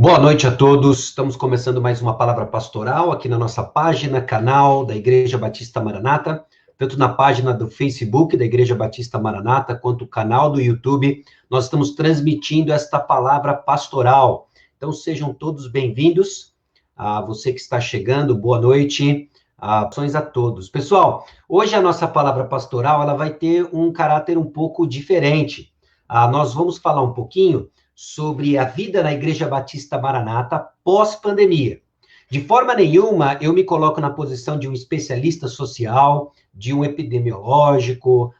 Boa noite a todos. Estamos começando mais uma palavra pastoral aqui na nossa página, canal da Igreja Batista Maranata, tanto na página do Facebook da Igreja Batista Maranata, quanto o canal do YouTube. Nós estamos transmitindo esta palavra pastoral. Então, sejam todos bem-vindos. A você que está chegando, boa noite. A todos. Pessoal, hoje a nossa palavra pastoral ela vai ter um caráter um pouco diferente. Nós vamos falar um pouquinho sobre a vida na Igreja Batista Maranata pós-pandemia. De forma nenhuma, eu me coloco na posição de um especialista social, de um epidemiológico,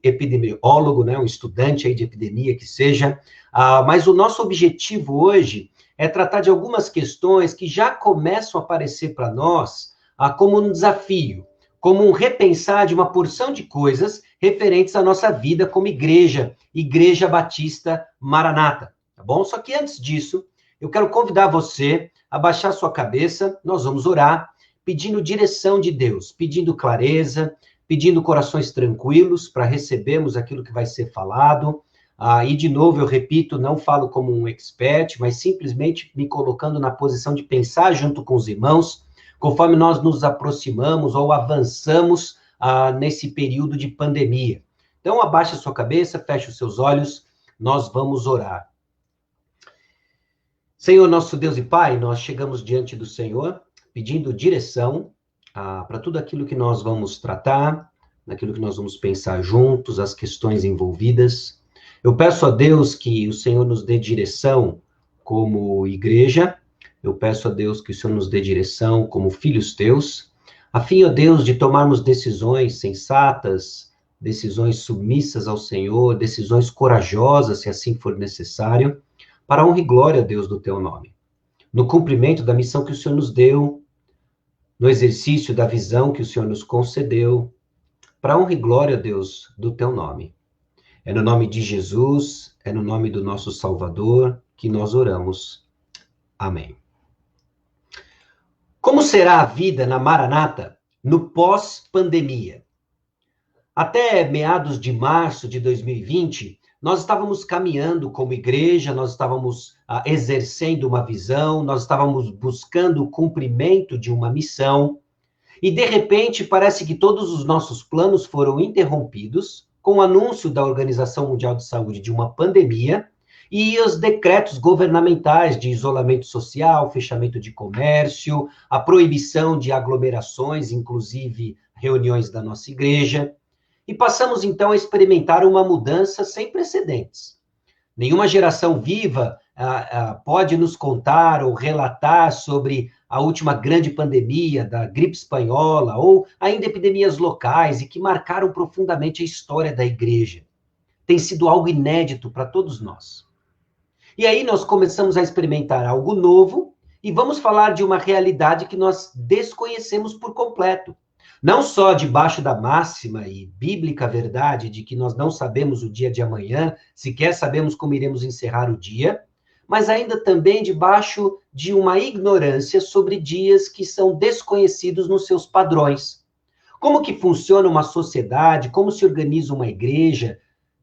epidemiólogo, né, um estudante aí de epidemia que seja, mas o nosso objetivo hoje é tratar de algumas questões que já começam a aparecer para nós como um desafio, como um repensar de uma porção de coisas referentes à nossa vida como igreja, Igreja Batista Maranata, tá bom? Só que antes disso, eu quero convidar você a baixar sua cabeça, nós vamos orar, pedindo direção de Deus, pedindo clareza, pedindo corações tranquilos para recebermos aquilo que vai ser falado. E, de novo, eu repito, não falo como um expert, mas simplesmente me colocando na posição de pensar junto com os irmãos, conforme nós nos aproximamos ou avançamos nesse período de pandemia. Então, abaixe a sua cabeça, feche os seus olhos, nós vamos orar. Senhor, nosso Deus e Pai, nós chegamos diante do Senhor, pedindo direção para tudo aquilo que nós vamos tratar, naquilo que nós vamos pensar juntos, as questões envolvidas. Eu peço a Deus que o Senhor nos dê direção como igreja, eu peço a Deus que o Senhor nos dê direção como filhos teus, a fim, ó Deus, de tomarmos decisões sensatas, decisões submissas ao Senhor, decisões corajosas, se assim for necessário, para a honra e glória, Deus, do teu nome. No cumprimento da missão que o Senhor nos deu, no exercício da visão que o Senhor nos concedeu, para a honra e glória, Deus, do teu nome. É no nome de Jesus, é no nome do nosso Salvador que nós oramos. Amém. Como será a vida na Maranata no pós-pandemia? Até meados de março de 2020, nós estávamos caminhando como igreja, nós estávamos exercendo uma visão, nós estávamos buscando o cumprimento de uma missão, e de repente parece que todos os nossos planos foram interrompidos com o anúncio da Organização Mundial de Saúde de uma pandemia e os decretos governamentais de isolamento social, fechamento de comércio, a proibição de aglomerações, inclusive reuniões da nossa igreja. E passamos, então, a experimentar uma mudança sem precedentes. Nenhuma geração viva pode nos contar ou relatar sobre a última grande pandemia da gripe espanhola ou ainda epidemias locais e que marcaram profundamente a história da igreja. Tem sido algo inédito para todos nós. E aí nós começamos a experimentar algo novo e vamos falar de uma realidade que nós desconhecemos por completo. Não só debaixo da máxima e bíblica verdade de que nós não sabemos o dia de amanhã, sequer sabemos como iremos encerrar o dia, mas ainda também debaixo de uma ignorância sobre dias que são desconhecidos nos seus padrões. Como que funciona uma sociedade, como se organiza uma igreja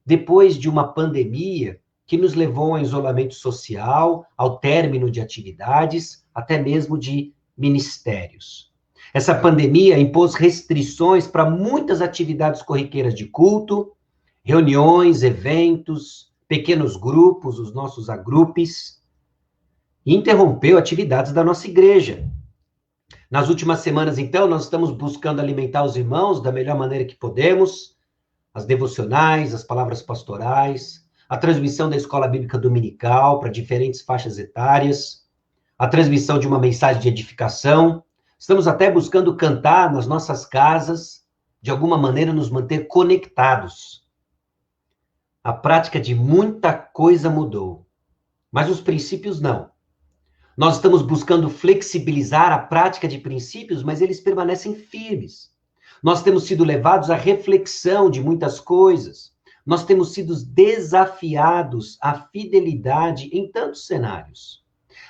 depois de uma pandemia que nos levou ao isolamento social, ao término de atividades, até mesmo de ministérios. Essa pandemia impôs restrições para muitas atividades corriqueiras de culto, reuniões, eventos, pequenos grupos, os nossos agrupes, e interrompeu atividades da nossa igreja. Nas últimas semanas, então, nós estamos buscando alimentar os irmãos da melhor maneira que podemos, as devocionais, as palavras pastorais, a transmissão da escola bíblica dominical para diferentes faixas etárias, a transmissão de uma mensagem de edificação. Estamos até buscando cantar nas nossas casas, de alguma maneira nos manter conectados. A prática de muita coisa mudou, mas os princípios não. Nós estamos buscando flexibilizar a prática de princípios, mas eles permanecem firmes. Nós temos sido levados à reflexão de muitas coisas. Nós temos sido desafiados à fidelidade em tantos cenários.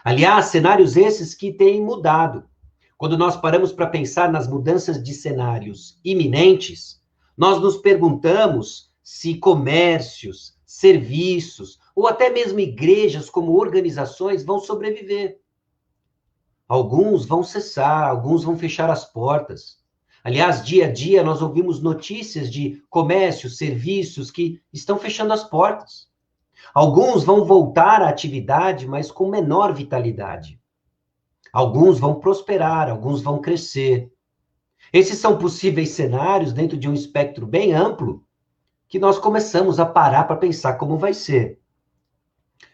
Aliás, cenários esses que têm mudado. Quando nós paramos para pensar nas mudanças de cenários iminentes, nós nos perguntamos se comércios, serviços, ou até mesmo igrejas como organizações vão sobreviver. Alguns vão cessar, alguns vão fechar as portas. Aliás, dia a dia nós ouvimos notícias de comércios, serviços que estão fechando as portas. Alguns vão voltar à atividade, mas com menor vitalidade. Alguns vão prosperar, alguns vão crescer. Esses são possíveis cenários dentro de um espectro bem amplo que nós começamos a parar para pensar como vai ser.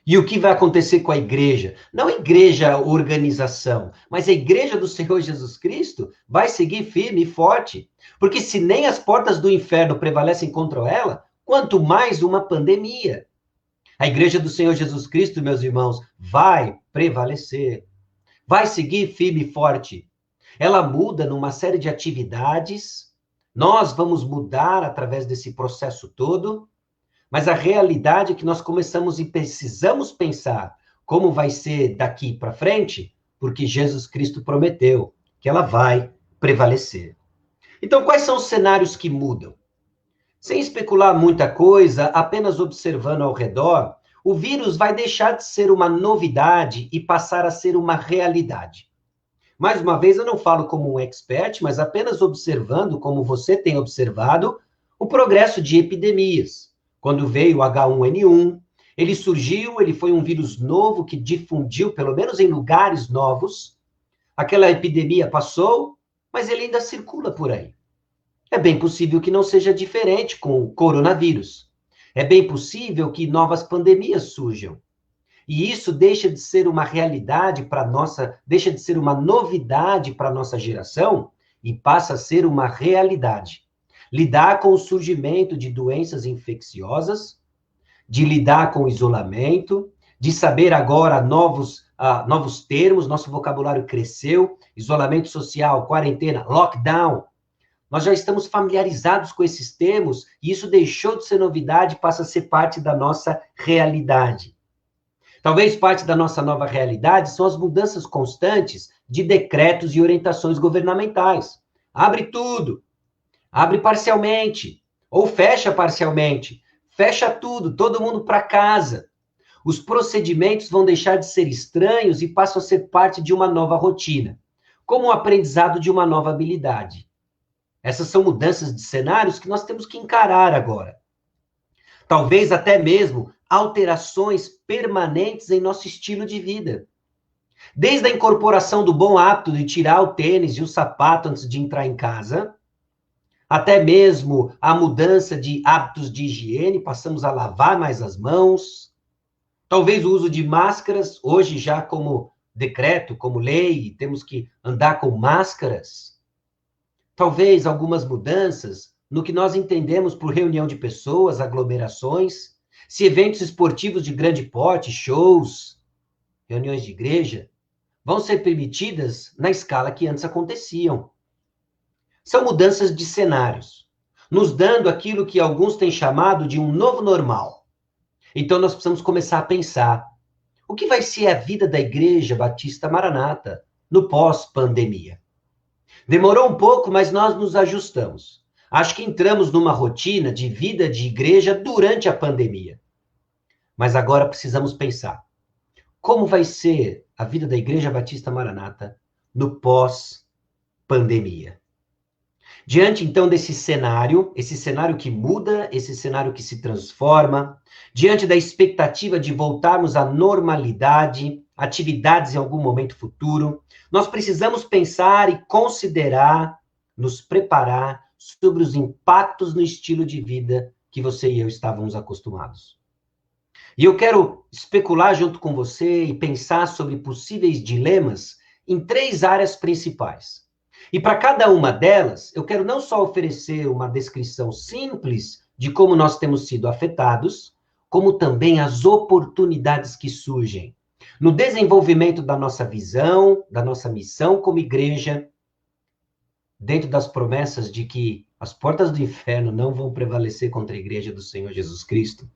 E o que vai acontecer com a igreja? Não a igreja organização, mas a igreja do Senhor Jesus Cristo vai seguir firme e forte. Porque se nem as portas do inferno prevalecem contra ela, quanto mais uma pandemia. A igreja do Senhor Jesus Cristo, meus irmãos, vai prevalecer. Vai seguir firme e forte. Ela muda numa série de atividades. Nós vamos mudar através desse processo todo. Mas a realidade é que nós começamos e precisamos pensar como vai ser daqui para frente, porque Jesus Cristo prometeu que ela vai prevalecer. Então, quais são os cenários que mudam? Sem especular muita coisa, apenas observando ao redor, o vírus vai deixar de ser uma novidade e passar a ser uma realidade. Mais uma vez, eu não falo como um expert, mas apenas observando, como você tem observado, o progresso de epidemias. Quando veio o H1N1, ele surgiu, ele foi um vírus novo que difundiu, pelo menos em lugares novos. Aquela epidemia passou, mas ele ainda circula por aí. É bem possível que não seja diferente com o coronavírus. É bem possível que novas pandemias surjam. E isso deixa de ser uma realidade para nossa, deixa de ser uma novidade para a nossa geração e passa a ser uma realidade. Lidar com o surgimento de doenças infecciosas, de lidar com o isolamento, de saber agora novos termos, nosso vocabulário cresceu, isolamento social, quarentena, lockdown. Nós já estamos familiarizados com esses termos e isso deixou de ser novidade, passa a ser parte da nossa realidade. Talvez parte da nossa nova realidade são as mudanças constantes de decretos e orientações governamentais. Abre tudo. Abre parcialmente, ou fecha parcialmente. Fecha tudo, todo mundo para casa. Os procedimentos vão deixar de ser estranhos e passam a ser parte de uma nova rotina, como o aprendizado de uma nova habilidade. Essas são mudanças de cenários que nós temos que encarar agora. Talvez até mesmo alterações permanentes em nosso estilo de vida. Desde a incorporação do bom hábito de tirar o tênis e o sapato antes de entrar em casa, até mesmo a mudança de hábitos de higiene, passamos a lavar mais as mãos. Talvez o uso de máscaras, hoje já como decreto, como lei, temos que andar com máscaras. Talvez algumas mudanças no que nós entendemos por reunião de pessoas, aglomerações, se eventos esportivos de grande porte, shows, reuniões de igreja, vão ser permitidas na escala que antes aconteciam. São mudanças de cenários, nos dando aquilo que alguns têm chamado de um novo normal. Então nós precisamos começar a pensar, o que vai ser a vida da Igreja Batista Maranata no pós-pandemia? Demorou um pouco, mas nós nos ajustamos. Acho que entramos numa rotina de vida de igreja durante a pandemia. Mas agora precisamos pensar, como vai ser a vida da Igreja Batista Maranata no pós-pandemia? Diante, então, desse cenário, esse cenário que muda, esse cenário que se transforma, diante da expectativa de voltarmos à normalidade, atividades em algum momento futuro, nós precisamos pensar e considerar, nos preparar sobre os impactos no estilo de vida que você e eu estávamos acostumados. E eu quero especular junto com você e pensar sobre possíveis dilemas em 3 áreas principais. E para cada uma delas, eu quero não só oferecer uma descrição simples de como nós temos sido afetados, como também as oportunidades que surgem no desenvolvimento da nossa visão, da nossa missão como igreja, dentro das promessas de que as portas do inferno não vão prevalecer contra a igreja do Senhor Jesus Cristo.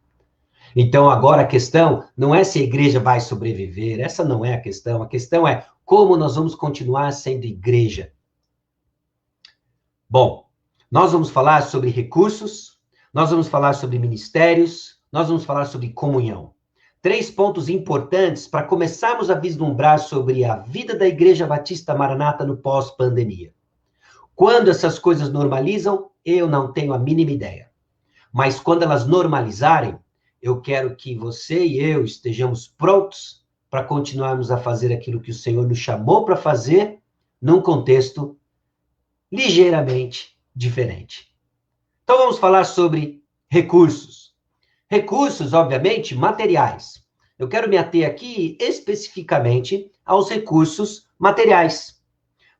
Então, agora a questão não é se a igreja vai sobreviver, essa não é a questão é como nós vamos continuar sendo igreja. Bom, nós vamos falar sobre recursos, nós vamos falar sobre ministérios, nós vamos falar sobre comunhão. 3 pontos importantes para começarmos a vislumbrar sobre a vida da Igreja Batista Maranata no pós-pandemia. Quando essas coisas normalizam, eu não tenho a mínima ideia. Mas quando elas normalizarem, eu quero que você e eu estejamos prontos para continuarmos a fazer aquilo que o Senhor nos chamou para fazer, num contexto ligeiramente diferente. Então vamos falar sobre recursos. Recursos, obviamente, materiais. Eu quero me ater aqui especificamente aos recursos materiais.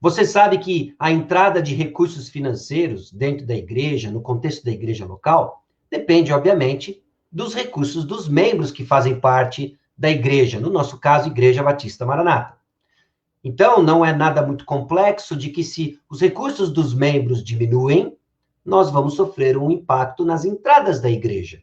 Você sabe que a entrada de recursos financeiros dentro da igreja, no contexto da igreja local, depende, obviamente, dos recursos dos membros que fazem parte da igreja, no nosso caso, Igreja Batista Maranata. Então, não é nada muito complexo de que se os recursos dos membros diminuem, nós vamos sofrer um impacto nas entradas da igreja.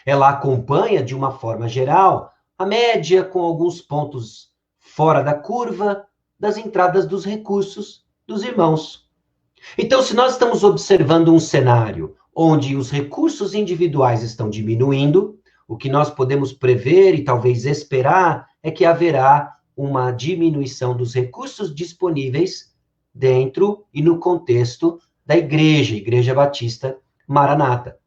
Ela acompanha, de uma forma geral, a média com alguns pontos fora da curva das entradas dos recursos dos irmãos. Então, se nós estamos observando um cenário onde os recursos individuais estão diminuindo, o que nós podemos prever e talvez esperar é que haverá uma diminuição dos recursos disponíveis dentro e no contexto da igreja, Igreja Batista Maranata.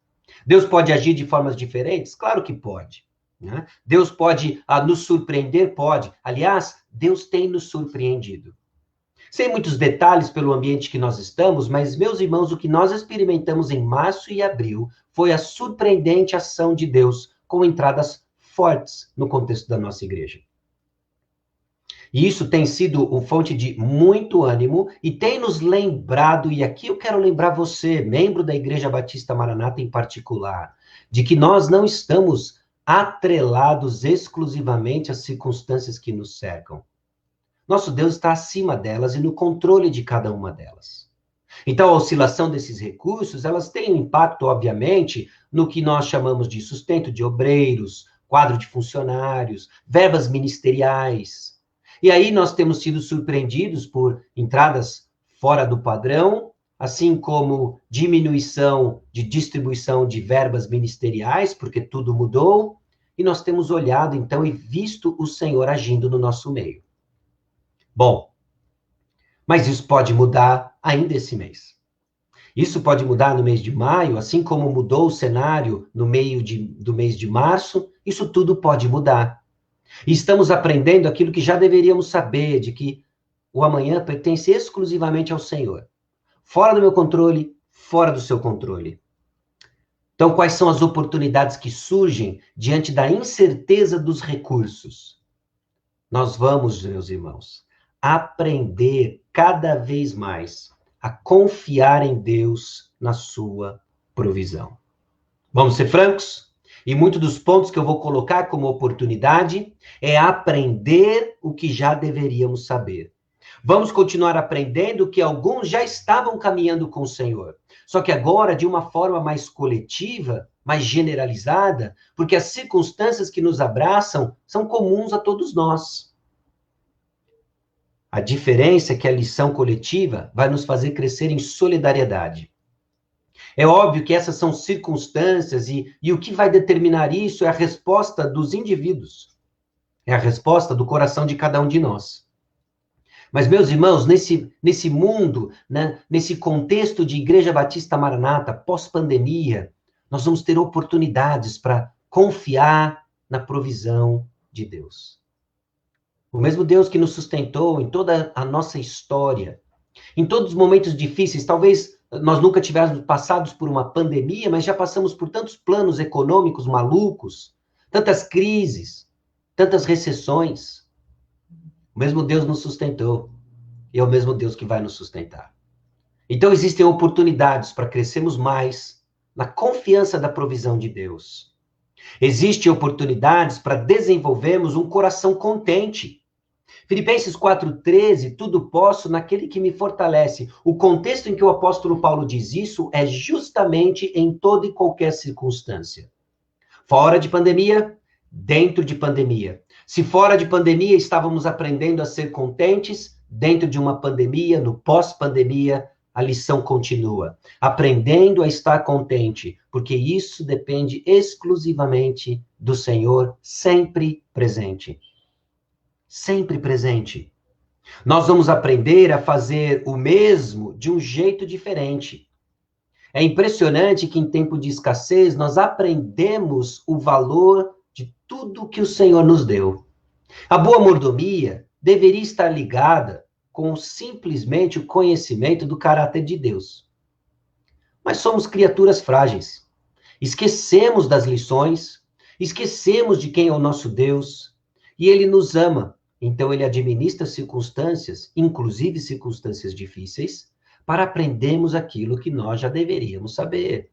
Deus pode agir de formas diferentes? Claro que pode. Né? Deus pode nos surpreender? Pode. Aliás, Deus tem nos surpreendido. Sem muitos detalhes pelo ambiente que nós estamos, mas, meus irmãos, o que nós experimentamos em março e abril foi a surpreendente ação de Deus com entradas fortes no contexto da nossa igreja. E isso tem sido uma fonte de muito ânimo e tem nos lembrado, e aqui eu quero lembrar você, membro da Igreja Batista Maranata em particular, de que nós não estamos atrelados exclusivamente às circunstâncias que nos cercam. Nosso Deus está acima delas e no controle de cada uma delas. Então, a oscilação desses recursos, elas têm um impacto, obviamente, no que nós chamamos de sustento de obreiros, quadro de funcionários, verbas ministeriais. E aí nós temos sido surpreendidos por entradas fora do padrão, assim como diminuição de distribuição de verbas ministeriais, porque tudo mudou, e nós temos olhado, então, e visto o Senhor agindo no nosso meio. Bom, mas isso pode mudar ainda esse mês. Isso pode mudar no mês de maio, assim como mudou o cenário no meio do mês de março, isso tudo pode mudar. E estamos aprendendo aquilo que já deveríamos saber, de que o amanhã pertence exclusivamente ao Senhor. Fora do meu controle, fora do seu controle. Então, quais são as oportunidades que surgem diante da incerteza dos recursos? Nós vamos, meus irmãos, aprender cada vez mais a confiar em Deus na sua provisão. Vamos ser francos? E muitos dos pontos que eu vou colocar como oportunidade é aprender o que já deveríamos saber. Vamos continuar aprendendo que alguns já estavam caminhando com o Senhor. Só que agora, de uma forma mais coletiva, mais generalizada, porque as circunstâncias que nos abraçam são comuns a todos nós. A diferença é que a lição coletiva vai nos fazer crescer em solidariedade. É óbvio que essas são circunstâncias e o que vai determinar isso é a resposta dos indivíduos. É a resposta do coração de cada um de nós. Mas, meus irmãos, nesse mundo, né, nesse contexto de Igreja Batista Maranata, pós-pandemia, nós vamos ter oportunidades para confiar na provisão de Deus. O mesmo Deus que nos sustentou em toda a nossa história, em todos os momentos difíceis, talvez nós nunca tivéssemos passado por uma pandemia, mas já passamos por tantos planos econômicos malucos, tantas crises, tantas recessões. O mesmo Deus nos sustentou e é o mesmo Deus que vai nos sustentar. Então existem oportunidades para crescermos mais na confiança da provisão de Deus. Existem oportunidades para desenvolvermos um coração contente. Filipenses 4,13, tudo posso naquele que me fortalece. O contexto em que o apóstolo Paulo diz isso é justamente em toda e qualquer circunstância. Fora de pandemia, dentro de pandemia. Se fora de pandemia estávamos aprendendo a ser contentes, dentro de uma pandemia, no pós-pandemia, a lição continua. Aprendendo a estar contente, porque isso depende exclusivamente do Senhor, sempre presente. Sempre presente. Nós vamos aprender a fazer o mesmo de um jeito diferente. É impressionante que em tempo de escassez nós aprendemos o valor de tudo que o Senhor nos deu. A boa mordomia deveria estar ligada com simplesmente o conhecimento do caráter de Deus. Mas somos criaturas frágeis. Esquecemos das lições, esquecemos de quem é o nosso Deus, e Ele nos ama. Então Ele administra circunstâncias, inclusive circunstâncias difíceis, para aprendermos aquilo que nós já deveríamos saber.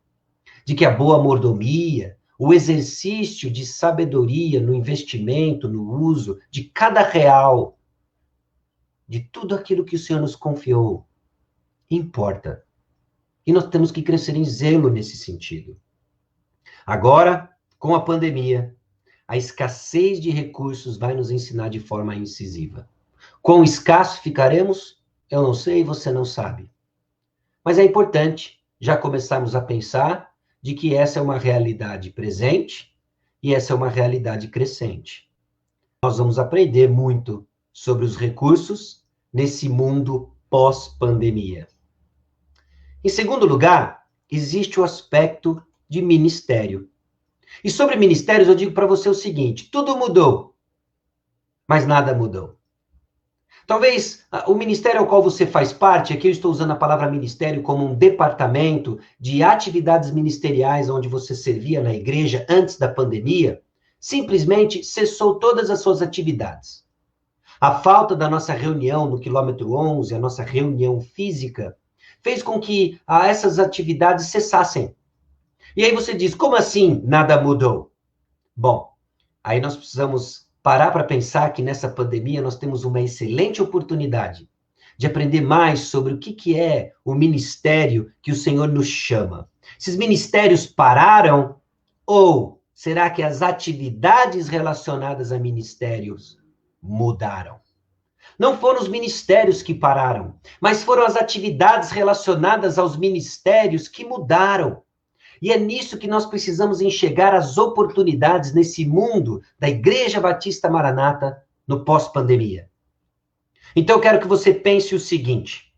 De que a boa mordomia, o exercício de sabedoria no investimento, no uso de cada real, de tudo aquilo que o Senhor nos confiou, importa. E nós temos que crescer em zelo nesse sentido. Agora, com a pandemia, a escassez de recursos vai nos ensinar de forma incisiva. Quão escasso ficaremos? Eu não sei, você não sabe. Mas é importante já começarmos a pensar de que essa é uma realidade presente e essa é uma realidade crescente. Nós vamos aprender muito sobre os recursos nesse mundo pós-pandemia. Em segundo lugar, existe o aspecto de ministério. E sobre ministérios eu digo para você o seguinte, tudo mudou, mas nada mudou. Talvez o ministério ao qual você faz parte, aqui eu estou usando a palavra ministério como um departamento de atividades ministeriais onde você servia na igreja antes da pandemia, simplesmente cessou todas as suas atividades. A falta da nossa reunião no quilômetro 11, a nossa reunião física, fez com que essas atividades cessassem. E aí você diz, como assim nada mudou? Bom, aí nós precisamos parar para pensar que nessa pandemia nós temos uma excelente oportunidade de aprender mais sobre o que é o ministério que o Senhor nos chama. Esses ministérios pararam ou será que as atividades relacionadas a ministérios mudaram? Não foram os ministérios que pararam, mas foram as atividades relacionadas aos ministérios que mudaram. E é nisso que nós precisamos enxergar as oportunidades nesse mundo da Igreja Batista Maranata no pós-pandemia. Então, eu quero que você pense o seguinte.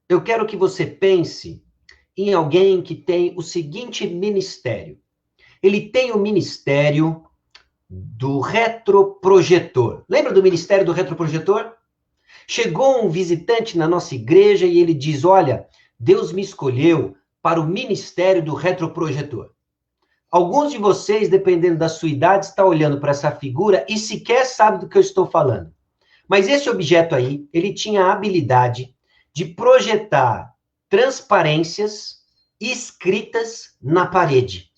Eu quero que você pense em alguém que tem o seguinte ministério. Ele tem o ministério do retroprojetor. Lembra do ministério do retroprojetor? Chegou um visitante na nossa igreja e ele diz, olha, Deus me escolheu para o ministério do retroprojetor. Alguns de vocês, dependendo da sua idade, está olhando para essa figura e sequer sabe do que eu estou falando. Mas esse objeto aí, ele tinha a habilidade de projetar transparências escritas na parede.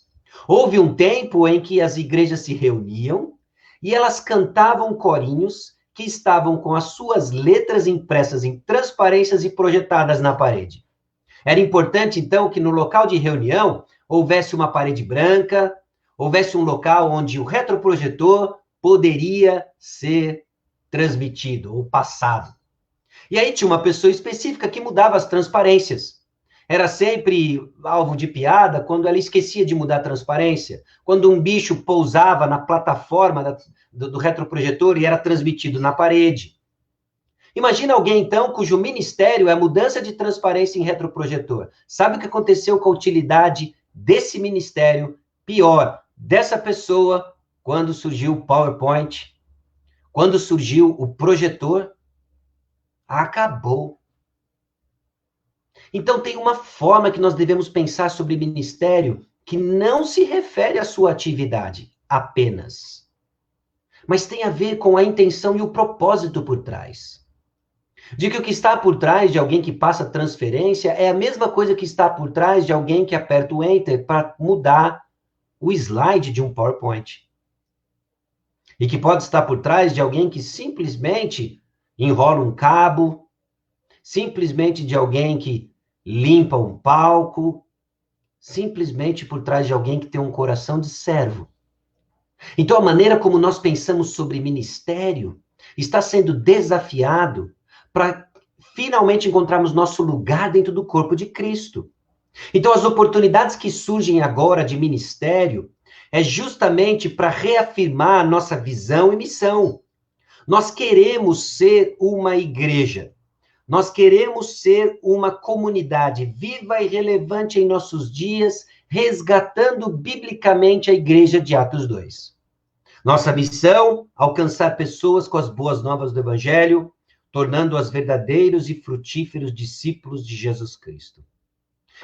Houve um tempo em que as igrejas se reuniam e elas cantavam corinhos que estavam com as suas letras impressas em transparências e projetadas na parede. Era importante, então, que no local de reunião houvesse uma parede branca, houvesse um local onde o retroprojetor poderia ser transmitido ou passado. E aí tinha uma pessoa específica que mudava as transparências. Era sempre alvo de piada quando ela esquecia de mudar a transparência, quando um bicho pousava na plataforma do retroprojetor e era transmitido na parede. Imagina alguém, então, cujo ministério é a mudança de transparência em retroprojetor. Sabe o que aconteceu com a utilidade desse ministério? Pior, dessa pessoa, quando surgiu o PowerPoint, quando surgiu o projetor, acabou. Então, tem uma forma que nós devemos pensar sobre ministério que não se refere à sua atividade apenas, mas tem a ver com a intenção e o propósito por trás. De que o que está por trás de alguém que passa transferência é a mesma coisa que está por trás de alguém que aperta o Enter para mudar o slide de um PowerPoint. E que pode estar por trás de alguém que simplesmente enrola um cabo, simplesmente de alguém que limpa um palco, simplesmente por trás de alguém que tem um coração de servo. Então, a maneira como nós pensamos sobre ministério está sendo desafiado para finalmente encontrarmos nosso lugar dentro do corpo de Cristo. Então, as oportunidades que surgem agora de ministério é justamente para reafirmar a nossa visão e missão. Nós queremos ser uma igreja. Nós queremos ser uma comunidade viva e relevante em nossos dias, resgatando biblicamente a igreja de Atos 2. Nossa missão, alcançar pessoas com as boas novas do Evangelho, tornando-as verdadeiros e frutíferos discípulos de Jesus Cristo.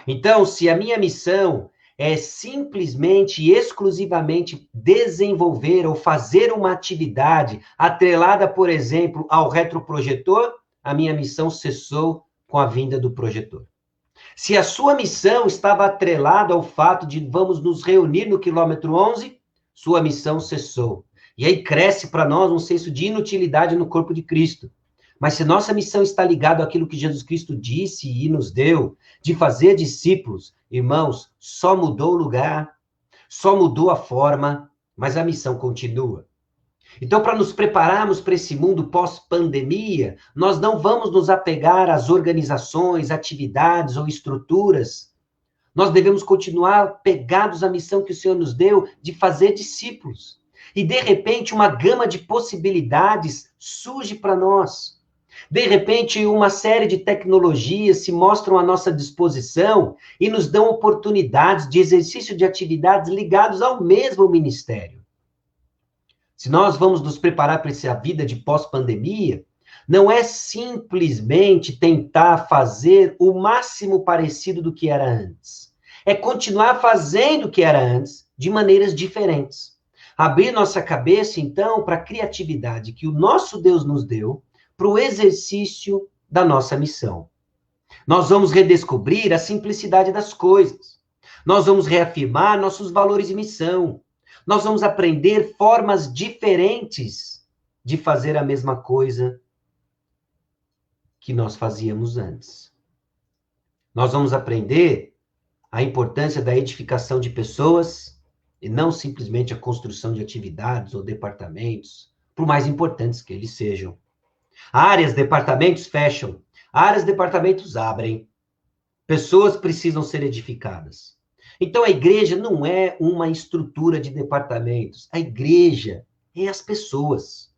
Então, se a minha missão é simplesmente e exclusivamente desenvolver ou fazer uma atividade atrelada, por exemplo, ao retroprojetor, a minha missão cessou com a vinda do projetor. Se a sua missão estava atrelada ao fato de vamos nos reunir no quilômetro 11, sua missão cessou. E aí cresce para nós um senso de inutilidade no corpo de Cristo. Mas se nossa missão está ligada àquilo que Jesus Cristo disse e nos deu, de fazer discípulos, irmãos, só mudou o lugar, só mudou a forma, mas a missão continua. Então, para nos prepararmos para esse mundo pós-pandemia, nós não vamos nos apegar às organizações, atividades ou estruturas. Nós devemos continuar pegados à missão que o Senhor nos deu de fazer discípulos. E, de repente, uma gama de possibilidades surge para nós. De repente, uma série de tecnologias se mostram à nossa disposição e nos dão oportunidades de exercício de atividades ligadas ao mesmo ministério. Se nós vamos nos preparar para essa vida de pós-pandemia, não é simplesmente tentar fazer o máximo parecido do que era antes. É continuar fazendo o que era antes, de maneiras diferentes. Abrir nossa cabeça, então, para a criatividade que o nosso Deus nos deu, para o exercício da nossa missão. Nós vamos redescobrir a simplicidade das coisas. Nós vamos reafirmar nossos valores e missão. Nós vamos aprender formas diferentes de fazer a mesma coisa que nós fazíamos antes. Nós vamos aprender a importância da edificação de pessoas e não simplesmente a construção de atividades ou departamentos, por mais importantes que eles sejam. Áreas, departamentos fecham, áreas, departamentos abrem. Pessoas precisam ser edificadas. Então, a igreja não é uma estrutura de departamentos. A igreja é as pessoas.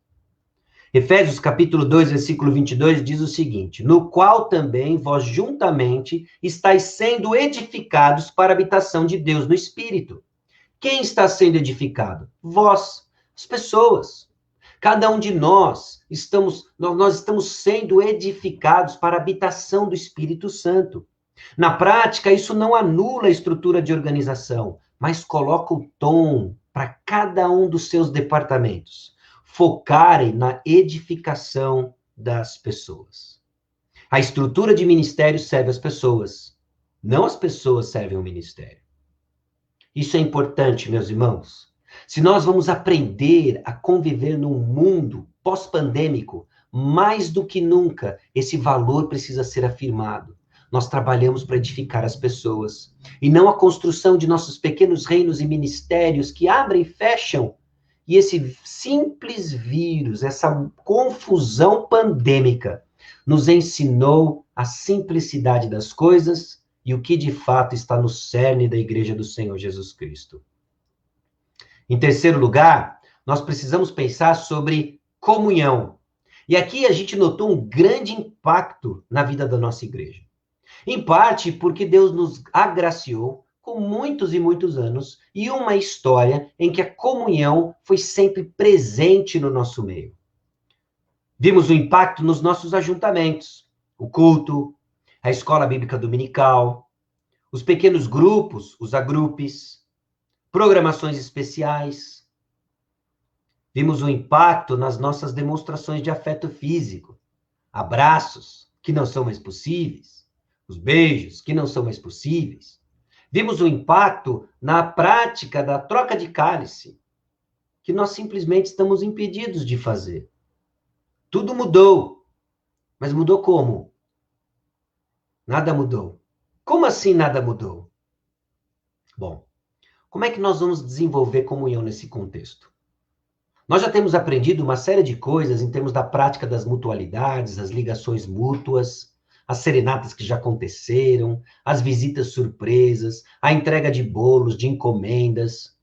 Efésios capítulo 2, versículo 22 diz o seguinte: no qual também vós juntamente estáis sendo edificados para a habitação de Deus no Espírito. Quem está sendo edificado? Vós, as pessoas. Cada um de nós estamos sendo edificados para a habitação do Espírito Santo. Na prática, isso não anula a estrutura de organização, mas coloca o tom para cada um dos seus departamentos focarem na edificação das pessoas. A estrutura de ministério serve às pessoas, não as pessoas servem ao ministério. Isso é importante, meus irmãos. Se nós vamos aprender a conviver num mundo pós-pandêmico, mais do que nunca, esse valor precisa ser afirmado. Nós trabalhamos para edificar as pessoas, e não a construção de nossos pequenos reinos e ministérios que abrem e fecham. E esse simples vírus, essa confusão pandêmica, nos ensinou a simplicidade das coisas e o que de fato está no cerne da Igreja do Senhor Jesus Cristo. Em terceiro lugar, nós precisamos pensar sobre comunhão. E aqui a gente notou um grande impacto na vida da nossa igreja. Em parte porque Deus nos agraciou com muitos e muitos anos e uma história em que a comunhão foi sempre presente no nosso meio. Vimos o impacto nos nossos ajuntamentos, o culto, a escola bíblica dominical, os pequenos grupos, os agrupes, programações especiais. Vimos o impacto nas nossas demonstrações de afeto físico, abraços que não são mais possíveis, os beijos que não são mais possíveis. Vimos o impacto na prática da troca de cálice, que nós simplesmente estamos impedidos de fazer. Tudo mudou, mas mudou como? Nada mudou. Como assim nada mudou? Bom, como é que nós vamos desenvolver comunhão nesse contexto? Nós já temos aprendido uma série de coisas em termos da prática das mutualidades, as ligações mútuas, as serenatas que já aconteceram, as visitas surpresas, a entrega de bolos, de encomendas.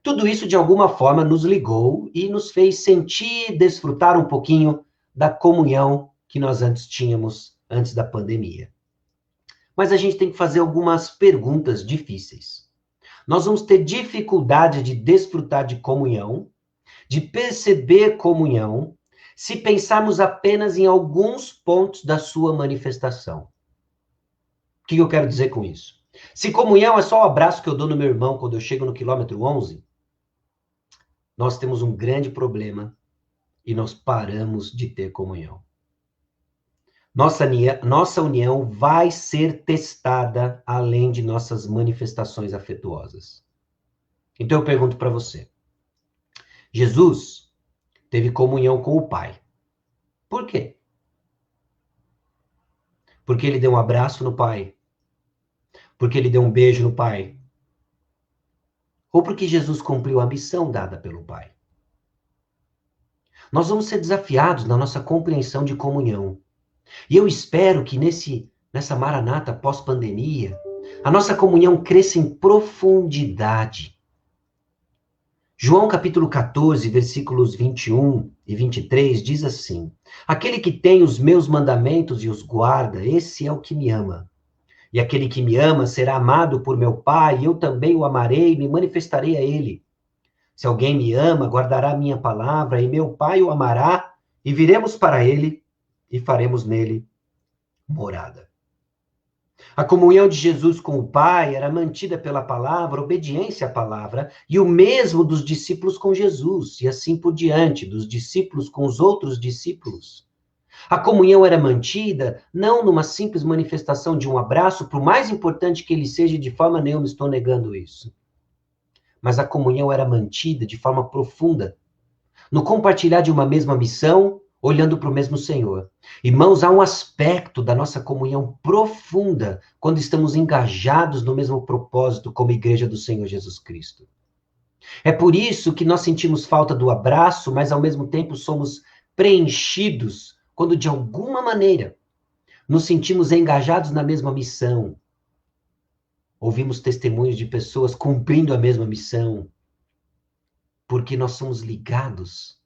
Tudo isso, de alguma forma, nos ligou e nos fez sentir, desfrutar um pouquinho da comunhão que nós antes tínhamos, antes da pandemia. Mas a gente tem que fazer algumas perguntas difíceis. Nós vamos ter dificuldade de desfrutar de comunhão, de perceber comunhão, se pensarmos apenas em alguns pontos da sua manifestação. O que eu quero dizer com isso? Se comunhão é só o abraço que eu dou no meu irmão quando eu chego no quilômetro 11, nós temos um grande problema e nós paramos de ter comunhão. Nossa união vai ser testada além de nossas manifestações afetuosas. Então eu pergunto para você. Jesus teve comunhão com o Pai. Por quê? Porque ele deu um abraço no Pai? Porque ele deu um beijo no Pai? Ou porque Jesus cumpriu a missão dada pelo Pai? Nós vamos ser desafiados na nossa compreensão de comunhão. E eu espero que nessa maranata pós-pandemia, a nossa comunhão cresça em profundidade. João capítulo 14, versículos 21 e 23 diz assim: Aquele que tem os meus mandamentos e os guarda, esse é o que me ama. E aquele que me ama será amado por meu Pai, e eu também o amarei e me manifestarei a ele. Se alguém me ama, guardará a minha palavra, e meu Pai o amará, e viremos para ele e faremos nele morada. A comunhão de Jesus com o Pai era mantida pela palavra, obediência à palavra, e o mesmo dos discípulos com Jesus, e assim por diante, dos discípulos com os outros discípulos. A comunhão era mantida não numa simples manifestação de um abraço, por mais importante que ele seja, de forma nenhuma estou negando isso. Mas a comunhão era mantida de forma profunda, no compartilhar de uma mesma missão, olhando para o mesmo Senhor. Irmãos, há um aspecto da nossa comunhão profunda quando estamos engajados no mesmo propósito como igreja do Senhor Jesus Cristo. É por isso que nós sentimos falta do abraço, mas ao mesmo tempo somos preenchidos quando de alguma maneira nos sentimos engajados na mesma missão. Ouvimos testemunhos de pessoas cumprindo a mesma missão, porque nós somos ligados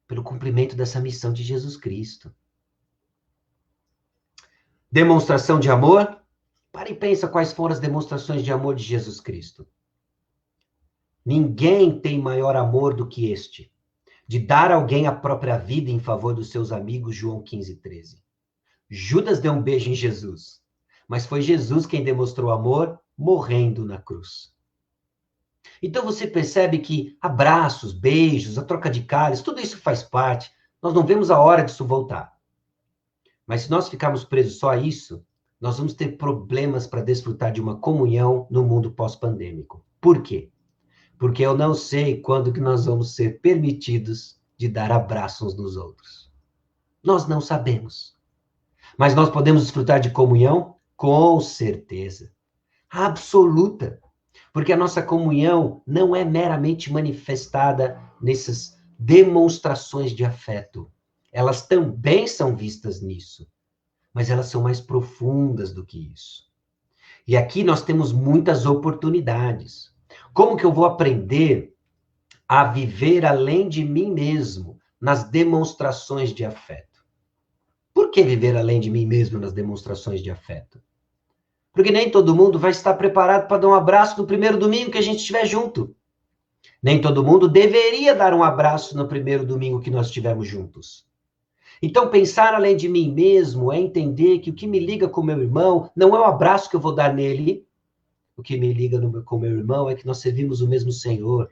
pelo cumprimento dessa missão de Jesus Cristo. Demonstração de amor? Para e pensa quais foram as demonstrações de amor de Jesus Cristo. Ninguém tem maior amor do que este, de dar a alguém a própria vida em favor dos seus amigos, João 15:13. Judas deu um beijo em Jesus, mas foi Jesus quem demonstrou amor morrendo na cruz. Então você percebe que abraços, beijos, a troca de cálice, tudo isso faz parte. Nós não vemos a hora disso voltar. Mas se nós ficarmos presos só a isso, nós vamos ter problemas para desfrutar de uma comunhão no mundo pós-pandêmico. Por quê? Porque eu não sei quando que nós vamos ser permitidos de dar abraços uns nos outros. Nós não sabemos. Mas nós podemos desfrutar de comunhão? Com certeza. Absoluta. Porque a nossa comunhão não é meramente manifestada nessas demonstrações de afeto. Elas também são vistas nisso, mas elas são mais profundas do que isso. E aqui nós temos muitas oportunidades. Como que eu vou aprender a viver além de mim mesmo nas demonstrações de afeto? Por que viver além de mim mesmo nas demonstrações de afeto? Porque nem todo mundo vai estar preparado para dar um abraço no primeiro domingo que a gente estiver junto. Nem todo mundo deveria dar um abraço no primeiro domingo que nós estivermos juntos. Então, pensar além de mim mesmo é entender que o que me liga com meu irmão não é o abraço que eu vou dar nele. O que me liga com meu irmão é que nós servimos o mesmo Senhor.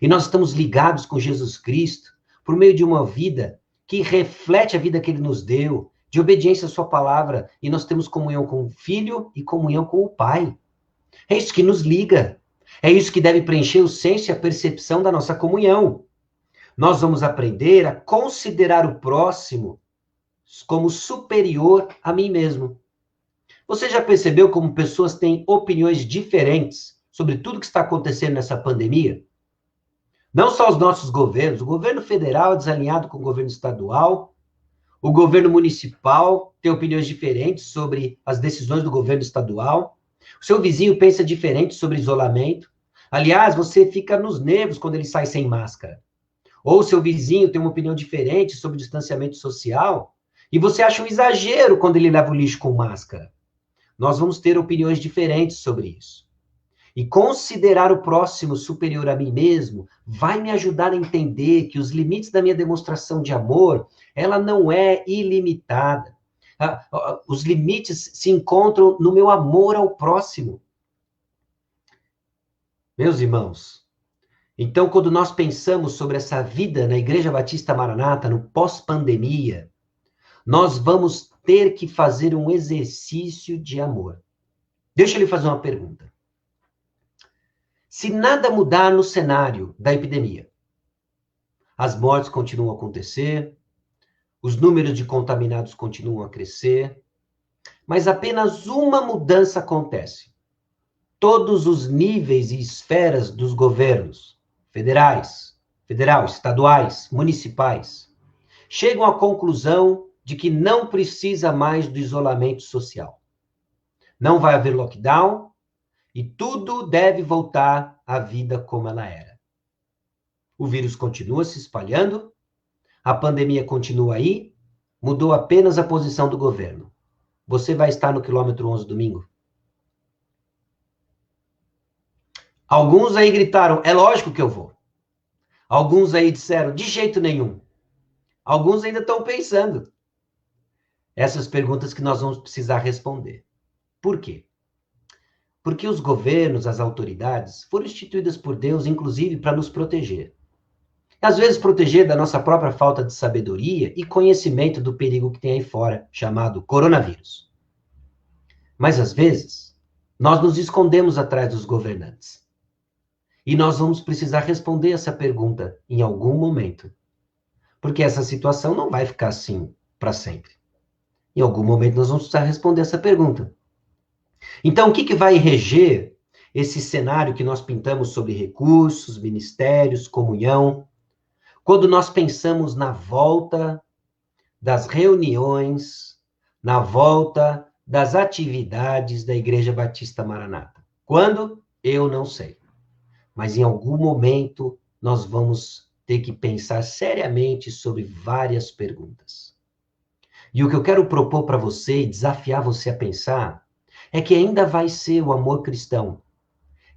E nós estamos ligados com Jesus Cristo por meio de uma vida que reflete a vida que ele nos deu, de obediência à sua palavra, e nós temos comunhão com o Filho e comunhão com o Pai. É isso que nos liga. É isso que deve preencher o senso e a percepção da nossa comunhão. Nós vamos aprender a considerar o próximo como superior a mim mesmo. Você já percebeu como pessoas têm opiniões diferentes sobre tudo que está acontecendo nessa pandemia? Não só os nossos governos, o governo federal é desalinhado com o governo estadual, o governo municipal tem opiniões diferentes sobre as decisões do governo estadual, o seu vizinho pensa diferente sobre isolamento. Aliás, você fica nos nervos quando ele sai sem máscara. Ou seu vizinho tem uma opinião diferente sobre distanciamento social, e você acha um exagero quando ele leva o lixo com máscara. Nós vamos ter opiniões diferentes sobre isso. E considerar o próximo superior a mim mesmo vai me ajudar a entender que os limites da minha demonstração de amor, ela não é ilimitada. Os limites se encontram no meu amor ao próximo. Meus irmãos, então, quando nós pensamos sobre essa vida na Igreja Batista Maranata, no pós-pandemia, nós vamos ter que fazer um exercício de amor. Deixa eu lhe fazer uma pergunta. Se nada mudar no cenário da epidemia, as mortes continuam a acontecer, os números de contaminados continuam a crescer, mas apenas uma mudança acontece. Todos os níveis e esferas dos governos, federal, estaduais, municipais, chegam à conclusão de que não precisa mais do isolamento social. Não vai haver lockdown e tudo deve voltar à vida como ela era. O vírus continua se espalhando, a pandemia continua aí, mudou apenas a posição do governo. Você vai estar no quilômetro 11 domingo? Alguns aí gritaram, é lógico que eu vou. Alguns aí disseram, de jeito nenhum. Alguns ainda estão pensando. Essas perguntas que nós vamos precisar responder. Por quê? Porque os governos, as autoridades, foram instituídas por Deus, inclusive, para nos proteger. Às vezes, proteger da nossa própria falta de sabedoria e conhecimento do perigo que tem aí fora, chamado coronavírus. Mas, às vezes, nós nos escondemos atrás dos governantes. E nós vamos precisar responder essa pergunta em algum momento. Porque essa situação não vai ficar assim para sempre. Em algum momento nós vamos precisar responder essa pergunta. Então, o que vai reger esse cenário que nós pintamos sobre recursos, ministérios, comunhão, quando nós pensamos na volta das reuniões, na volta das atividades da Igreja Batista Maranata? Quando? Eu não sei. Mas em algum momento nós vamos ter que pensar seriamente sobre várias perguntas. E o que eu quero propor para você e desafiar você a pensar é que ainda vai ser o amor cristão,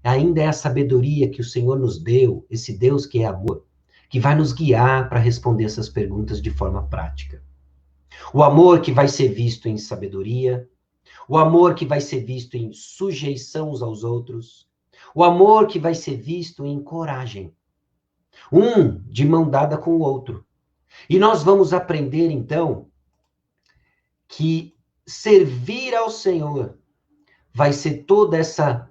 ainda é a sabedoria que o Senhor nos deu, esse Deus que é amor, que vai nos guiar para responder essas perguntas de forma prática. O amor que vai ser visto em sabedoria, o amor que vai ser visto em sujeição uns aos outros, o amor que vai ser visto em coragem. Um de mão dada com o outro. E nós vamos aprender, então, que servir ao Senhor vai ser toda essa...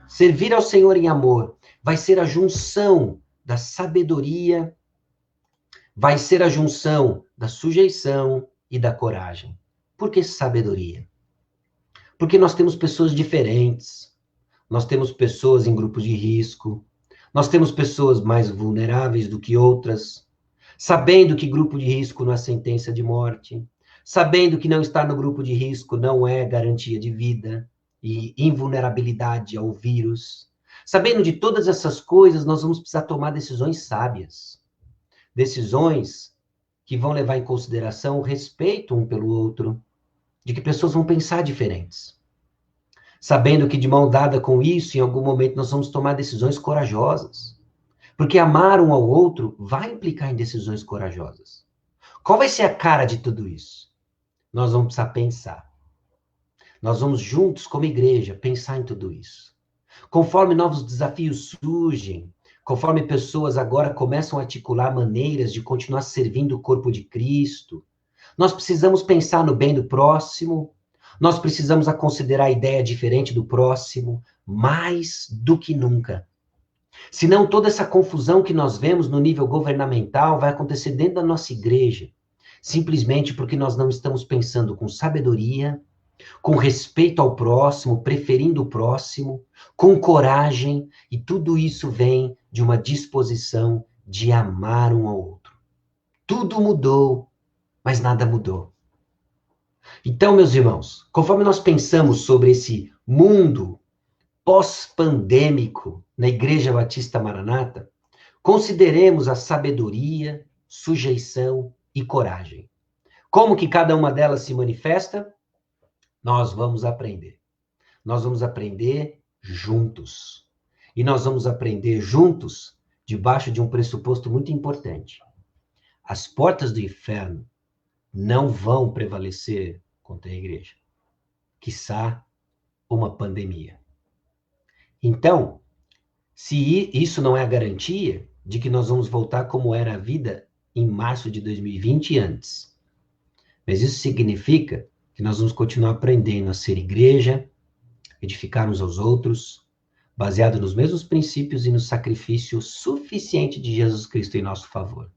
Servir ao Senhor em amor vai ser a junção da sabedoria, vai ser a junção da sujeição e da coragem. Por que sabedoria? Porque nós temos pessoas diferentes, nós temos pessoas em grupos de risco, nós temos pessoas mais vulneráveis do que outras, sabendo que grupo de risco não é sentença de morte, sabendo que não estar no grupo de risco não é garantia de vida e invulnerabilidade ao vírus. Sabendo de todas essas coisas, nós vamos precisar tomar decisões sábias. Decisões que vão levar em consideração o respeito um pelo outro, de que pessoas vão pensar diferentes. Sabendo que de mão dada com isso, em algum momento nós vamos tomar decisões corajosas. Porque amar um ao outro vai implicar em decisões corajosas. Qual vai ser a cara de tudo isso? Nós vamos precisar pensar. Nós vamos juntos, como igreja, pensar em tudo isso. Conforme novos desafios surgem, conforme pessoas agora começam a articular maneiras de continuar servindo o corpo de Cristo, nós precisamos pensar no bem do próximo, nós precisamos considerar a ideia diferente do próximo, mais do que nunca. Senão toda essa confusão que nós vemos no nível governamental vai acontecer dentro da nossa igreja, simplesmente porque nós não estamos pensando com sabedoria com respeito ao próximo, preferindo o próximo, com coragem, e tudo isso vem de uma disposição de amar um ao outro. Tudo mudou, mas nada mudou. Então, meus irmãos, conforme nós pensamos sobre esse mundo pós-pandêmico na Igreja Batista Maranata, consideremos a sabedoria, sujeição e coragem. Como que cada uma delas se manifesta? Nós vamos aprender. Nós vamos aprender juntos. E nós vamos aprender juntos debaixo de um pressuposto muito importante. As portas do inferno não vão prevalecer contra a igreja. Quiçá uma pandemia. Então, se isso não é a garantia de que nós vamos voltar como era a vida em março de 2020 e antes. Mas isso significa que nós vamos continuar aprendendo a ser igreja, edificar uns aos outros, baseado nos mesmos princípios e no sacrifício suficiente de Jesus Cristo em nosso favor.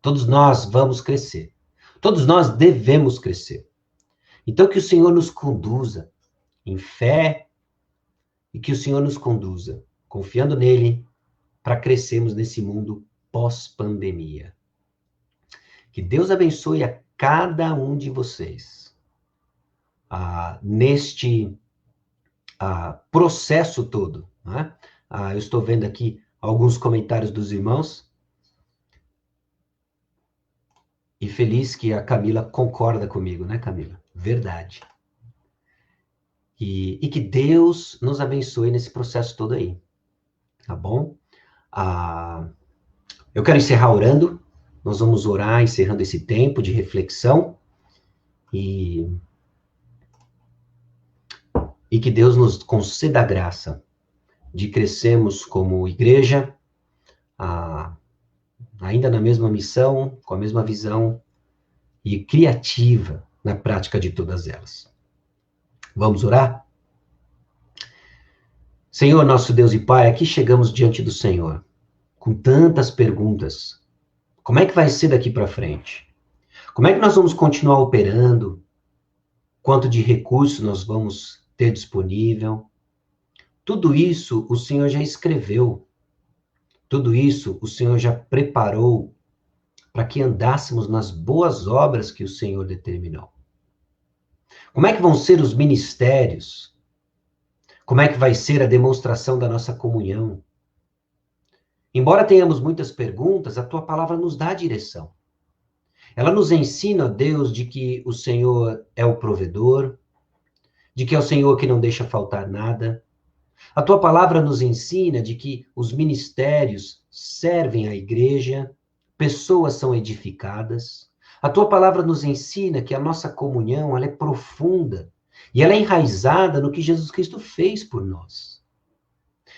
Todos nós vamos crescer. Todos nós devemos crescer. Então, que o Senhor nos conduza em fé e que o Senhor nos conduza, confiando nele, para crescermos nesse mundo pós-pandemia. Que Deus abençoe a cada um de vocês neste processo todo. Né? Eu estou vendo aqui alguns comentários dos irmãos e feliz que a Camila concorda comigo, né, Camila? Verdade. E que Deus nos abençoe nesse processo todo aí, tá bom? Eu quero encerrar orando. Nós vamos orar, encerrando esse tempo de reflexão. E que Deus nos conceda a graça de crescermos como igreja, ainda na mesma missão, com a mesma visão e criativa na prática de todas elas. Vamos orar? Senhor, nosso Deus e Pai, aqui chegamos diante do Senhor, com tantas perguntas. Como é que vai ser daqui para frente? Como é que nós vamos continuar operando? Quanto de recursos nós vamos ter disponível? Tudo isso o Senhor já escreveu. Tudo isso o Senhor já preparou para que andássemos nas boas obras que o Senhor determinou. Como é que vão ser os ministérios? Como é que vai ser a demonstração da nossa comunhão? Embora tenhamos muitas perguntas, a tua palavra nos dá a direção. Ela nos ensina, Deus, de que o Senhor é o provedor, de que é o Senhor que não deixa faltar nada. A tua palavra nos ensina de que os ministérios servem à igreja, pessoas são edificadas. A tua palavra nos ensina que a nossa comunhão ela é profunda e ela é enraizada no que Jesus Cristo fez por nós.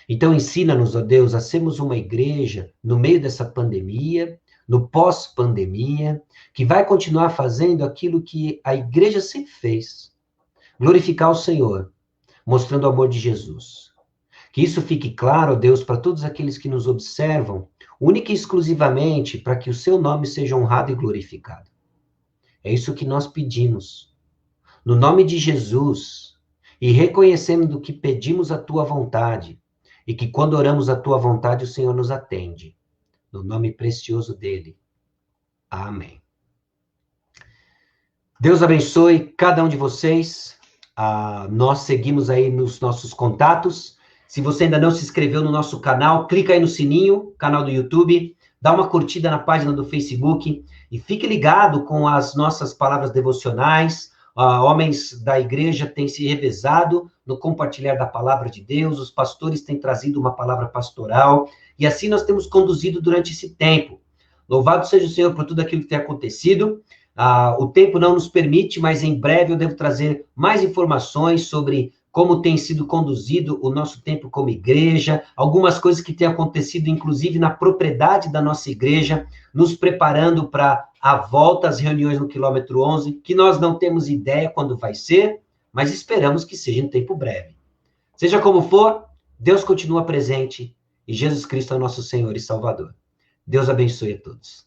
Então ensina-nos, ó Deus, a sermos uma igreja no meio dessa pandemia, no pós-pandemia, que vai continuar fazendo aquilo que a igreja sempre fez. Glorificar o Senhor, mostrando o amor de Jesus. Que isso fique claro, ó Deus, para todos aqueles que nos observam, única e exclusivamente para que o seu nome seja honrado e glorificado. É isso que nós pedimos. No nome de Jesus, e reconhecendo que pedimos a tua vontade, e que quando oramos a tua vontade, o Senhor nos atende. No nome precioso dele. Amém. Deus abençoe cada um de vocês. Nós seguimos aí nos nossos contatos. Se você ainda não se inscreveu no nosso canal, clica aí no sininho, canal do YouTube, dá uma curtida na página do Facebook e fique ligado com as nossas palavras devocionais. Homens da igreja têm se revezado no compartilhar da palavra de Deus, os pastores têm trazido uma palavra pastoral, e assim nós temos conduzido durante esse tempo. Louvado seja o Senhor por tudo aquilo que tem acontecido. O tempo não nos permite, mas em breve eu devo trazer mais informações sobre como tem sido conduzido o nosso tempo como igreja, algumas coisas que têm acontecido, inclusive, na propriedade da nossa igreja, nos preparando para a volta às reuniões no quilômetro 11, que nós não temos ideia quando vai ser, mas esperamos que seja em tempo breve. Seja como for, Deus continua presente e Jesus Cristo é o nosso Senhor e Salvador. Deus abençoe a todos.